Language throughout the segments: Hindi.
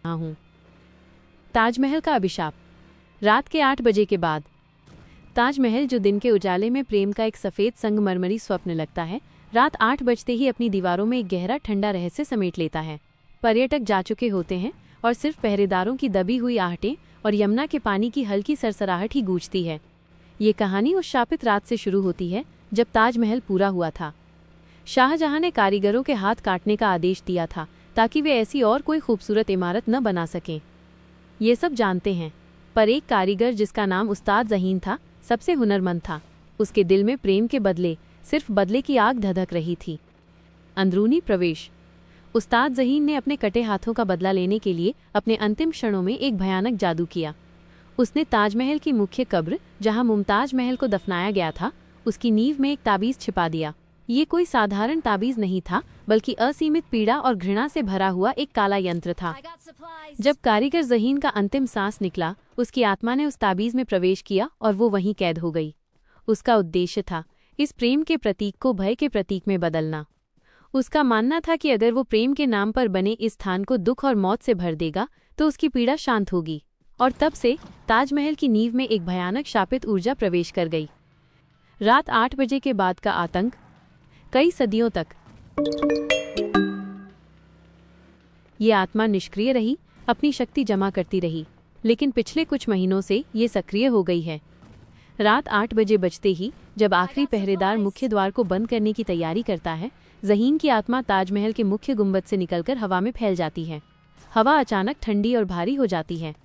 रहा हूँ। ताजमहल का अभिशाप। रात के 8 बजे के बाद ताजमहल, जो दिन के उजाले में प्रेम का एक सफ़ेद संगमरमरी स्वप्न लगता है, रात 8 बजते ही अपनी दीवारों में एक गहरा ठंडा रहस्य समेट लेता है। पर्यटक जा चुके होते हैं और सिर्फ पहरेदारों की दबी हुई आहटें और यमुना के पानी की हल्की सरसराहट ही गूंजती है। ये कहानी उस शापित रात से शुरू होती है जब ताजमहल पूरा हुआ था। शाहजहां ने कारीगरों के हाथ काटने का आदेश दिया था ताकि वे ऐसी और कोई खूबसूरत इमारत न बना सकें। ये सब जानते हैं, पर एक कारीगर जिसका नाम उस्ताद ज़हीन था, सबसे हुनरमंद था। उसके दिल में प्रेम के बदले सिर्फ बदले की आग धधक रही थी। अंदरूनी प्रवेश। उस्ताद ज़हीन ने अपने कटे हाथों का बदला लेने के लिए अपने अंतिम क्षणों में एक भयानक जादू किया। उसने ताजमहल की मुख्य कब्र, जहां मुमताज महल को दफनाया गया था, उसकी नींव में एक ताबीज़ छिपा दिया। ये कोई साधारण ताबीज़ नहीं था, बल्कि असीमित पीड़ा और घृणा से भरा हुआ एक काला यंत्र था। जब कारीगर ज़हीन का अंतिम सांस निकला, उसकी आत्मा ने उस ताबीज़ में प्रवेश किया और वो वहीं कैद हो गई। उसका उद्देश्य था इस प्रेम के प्रतीक को भय के प्रतीक में बदलना। उसका मानना था कि अगर वो प्रेम के नाम पर बने इस स्थान को दुख और मौत से भर देगा तो उसकी पीड़ा शांत होगी। और तब से ताजमहल की नींव में एक भयानक शापित ऊर्जा प्रवेश कर गई। रात 8 बजे के बाद का आतंक। कई सदियों तक ये आत्मा निष्क्रिय रही, अपनी शक्ति जमा करती रही, लेकिन पिछले कुछ महीनों से ये सक्रिय हो गई है। रात 8 बजे बजते ही जब आखिरी पहरेदार मुख्य द्वार को बंद करने की तैयारी करता है, ज़हीन की आत्मा ताजमहल के मुख्य गुंबद से निकलकर हवा में फैल जाती है। हवा अचानक ठंडी और भारी हो जाती है।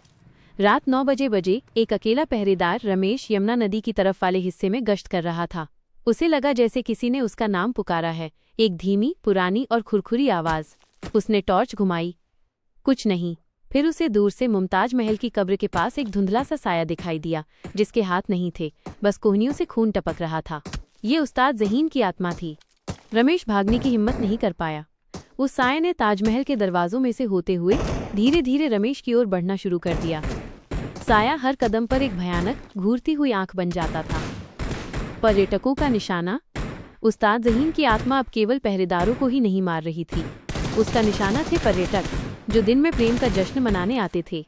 रात 9 बजे एक अकेला पहरेदार रमेश यमुना नदी की तरफ वाले हिस्से में गश्त कर रहा था। उसे लगा जैसे किसी ने उसका नाम पुकारा है, एक धीमी, पुरानी और खुरखुरी आवाज़। उसने टॉर्च घुमाई, कुछ नहीं। फिर उसे दूर से मुमताज महल की कब्र के पास एक धुंधला सा साया दिखाई दिया, जिसके हाथ नहीं थे, बस कोहनियों से खून टपक रहा था। ये उस्ताद ज़हीन की आत्मा थी। रमेश भागने की हिम्मत नहीं कर पाया। उस साये ने ताजमहल के दरवाजों में से होते हुए धीरे धीरे रमेश की ओर बढ़ना शुरू कर दिया। साया हर कदम पर एक भयानक, घूरती हुई आंख बन जाता था। पर्यटकों का निशाना। उस्ताद ज़हीन की आत्मा अब केवल पहरेदारों को ही नहीं मार रही थी। उसका निशाना थे पर्यटक, जो दिन में प्रेम का जश्न मनाने आते थे।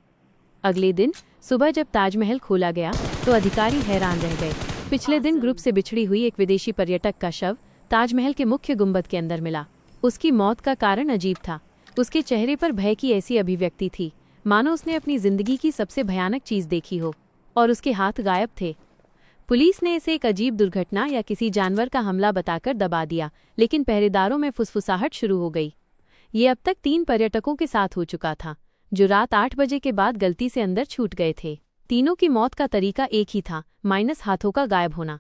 अगले दिन सुबह जब ताजमहल खोला गया तो अधिकारी हैरान रह गए। पिछले दिन ग्रुप से बिछड़ी हुई एक विदेशी पर्यटक का शव ताजमहल के मुख्य गुंबद के अंदर मिला। उसकी मौत का कारण अजीब था। उसके चेहरे पर भय की ऐसी अभिव्यक्ति थी मानो उसने अपनी जिंदगी की सबसे भयानक चीज देखी हो, और उसके हाथ गायब थे। पुलिस ने इसे एक अजीब दुर्घटना या किसी जानवर का हमला बताकर दबा दिया, लेकिन पहरेदारों में फुसफुसाहट शुरू हो गई। ये अब तक 3 पर्यटकों के साथ हो चुका था, जो रात 8 बजे के बाद गलती से अंदर छूट गए थे। तीनों की मौत का तरीका एक ही था, माइनस हाथों का गायब होना।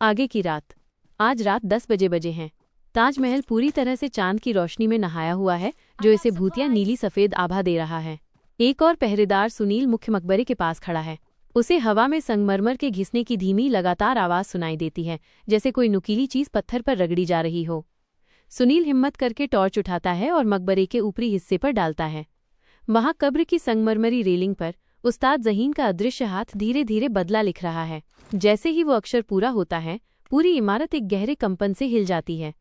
आगे की रात। आज रात 10 बजे हैं। ताजमहल पूरी तरह से चांद की रोशनी में नहाया हुआ है, जो इसे भूतिया नीली सफ़ेद आभा दे रहा है। एक और पहरेदार सुनील मुख्य मकबरे के पास खड़ा है। उसे हवा में संगमरमर के घिसने की धीमी लगातार आवाज़ सुनाई देती है, जैसे कोई नुकीली चीज़ पत्थर पर रगड़ी जा रही हो। सुनील हिम्मत करके टॉर्च उठाता है और मकबरे के ऊपरी हिस्से पर डालता है। वहां कब्र की संगमरमरी रेलिंग पर उस्ताद ज़हीन का अदृश्य हाथ धीरे धीरे बदला लिख रहा है। जैसे ही वो अक्षर पूरा होता है, पूरी इमारत एक गहरे कंपन से हिल जाती है।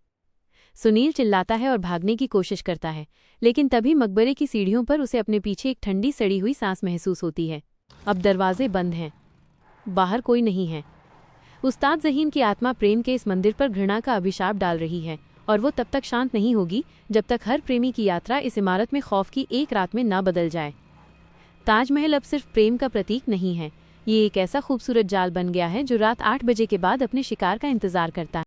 सुनील चिल्लाता है और भागने की कोशिश करता है, लेकिन तभी मकबरे की सीढ़ियों पर उसे अपने पीछे एक ठंडी सड़ी हुई सांस महसूस होती है। अब दरवाजे बंद हैं, बाहर कोई नहीं है। उस्ताद ज़हीन की आत्मा प्रेम के इस मंदिर पर घृणा का अभिशाप डाल रही है, और वो तब तक शांत नहीं होगी जब तक हर प्रेमी की यात्रा इस इमारत में खौफ की एक रात में ना बदल जाए। ताजमहल अब सिर्फ प्रेम का प्रतीक नहीं है, ये एक ऐसा खूबसूरत जाल बन गया है जो रात 8 बजे के बाद अपने शिकार का इंतजार करता है।